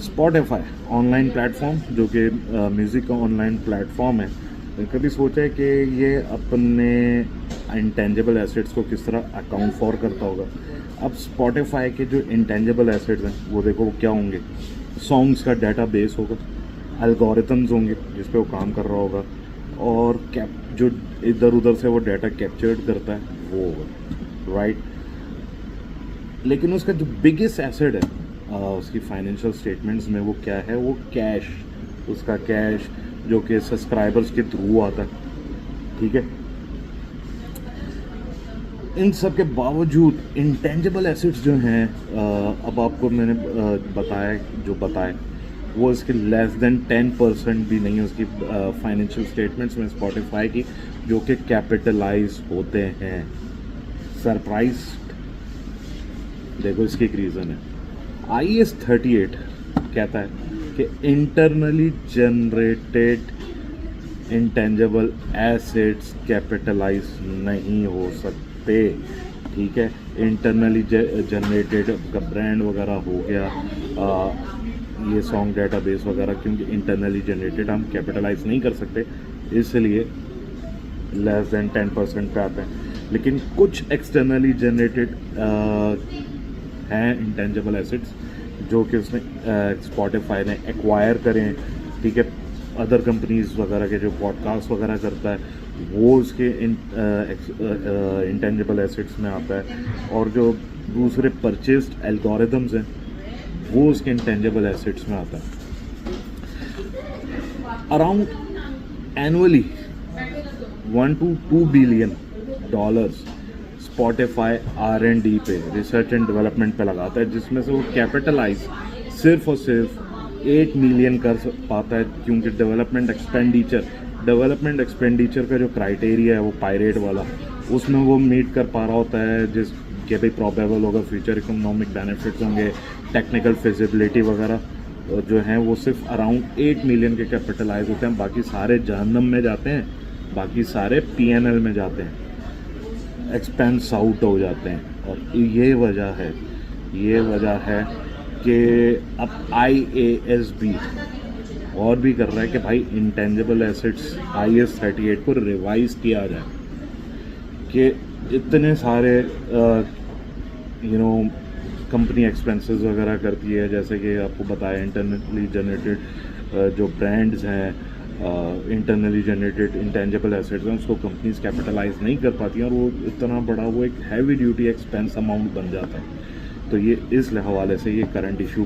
Spotify online platform जो कि music का ऑनलाइन प्लेटफॉर्म है, कभी सोचा है कि ये अपने इंटेंजिबल एसेट्स को किस तरह अकाउंट फॉर करता होगा? अब स्पॉटिफाई के जो इंटेंजिबल एसेट्स हैं वो देखो वो क्या होंगे। सॉन्ग्स का डेटाबेस होगा, एल्गोरिथम्स होंगे जिस पे वो काम कर रहा होगा, और जो इधर उधर से वो डाटा कैप्चर्ड करता है वो होगा, राइट। लेकिन उसका जो बिगेस्ट एसेट है उसकी फाइनेंशियल स्टेटमेंट्स में वो क्या है? वो कैश, उसका कैश जो कि सब्सक्राइबर्स के थ्रू आता है, ठीक है। इन सब के बावजूद इंटेंजिबल एसेट्स जो हैं, अब आपको मैंने बताया वो इसके लेस देन 10% भी नहीं है उसकी फाइनेंशियल स्टेटमेंट्स में स्पॉटिफाई की, जो कि कैपिटलाइज होते हैं। सरप्राइज, देखो इसकी एक रीज़न है। IAS 38 कहता है कि internally generated intangible assets capitalize नहीं हो सकते, ठीक है। इंटरनली जनरेटेड का ब्रांड वगैरह हो गया, ये सॉन्ग डेटाबेस वगैरह, क्योंकि इंटरनली जनरेटेड हम कैपिटलाइज नहीं कर सकते, इसलिए लेस देन 10% पे आते हैं। लेकिन कुछ एक्सटर्नली जनरेटेड हैं इंटेंजिबल एसेट्स जो कि उसने स्पॉटिफाई ने एक्वायर करें, ठीक है। अदर कंपनीज वगैरह के जो पॉडकास्ट वगैरह करता है वो उसके इंटेंजिबल एसेट्स में आता है, और जो दूसरे परचेस्ड एल्गोरिथम्स हैं वो उसके इंटेंजिबल एसेट्स में आता है। Around annually $1 to $2 billion Spotify R&D पे, रिसर्च एंड डेवलपमेंट पे लगाता है, जिसमें से वो कैपिटलाइज सिर्फ और सिर्फ 8 मिलियन कर पाता है, क्योंकि डेवलपमेंट एक्सपेंडिचर का जो क्राइटेरिया है वो पायरेट वाला, उसमें वो मीट कर पा रहा होता है, जिसके भी प्रोबेबल होगा फ्यूचर इकोनॉमिक बेनिफिट्स होंगे, टेक्निकल फिजिबिलिटी वगैरह जो हैं वो सिर्फ अराउंड 8 मिलियन के कैपिटलाइज होते हैं। बाकी सारे जहन्नम में जाते हैं, बाकी सारे PNL में जाते हैं, एक्सपेंस आउट हो जाते हैं। और ये वजह है कि अब IASB और भी कर रहा है कि भाई इंटेंजिबल एसेट्स IAS 38 को रिवाइज किया जाए, कि इतने सारे कंपनी एक्सपेंसेस वगैरह करती है, जैसे कि आपको बताया इंटरनली जनरेटेड जो ब्रांड्स हैं, इंटरनली जनरेटेड इंटेंजिबल एसेट्स हैं, उसको कंपनीज कैपिटलाइज नहीं कर पाती हैं, और वो इतना बड़ा वो एक हैवी ड्यूटी एक्सपेंस अमाउंट बन जाता है। तो ये इस हवाले से ये करंट इशू